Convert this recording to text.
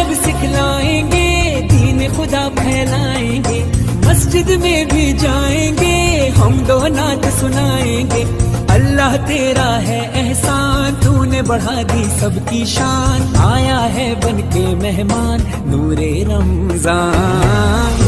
जब सिखलाएंगे, दीन खुदा फैलाएंगे, मस्जिद में भी जाएंगे, हम दो नात सुनाएंगे। अल्लाह तेरा है एहसान, तूने बढ़ा दी सबकी शान, आया है बन के मेहमान नूरे रमजान।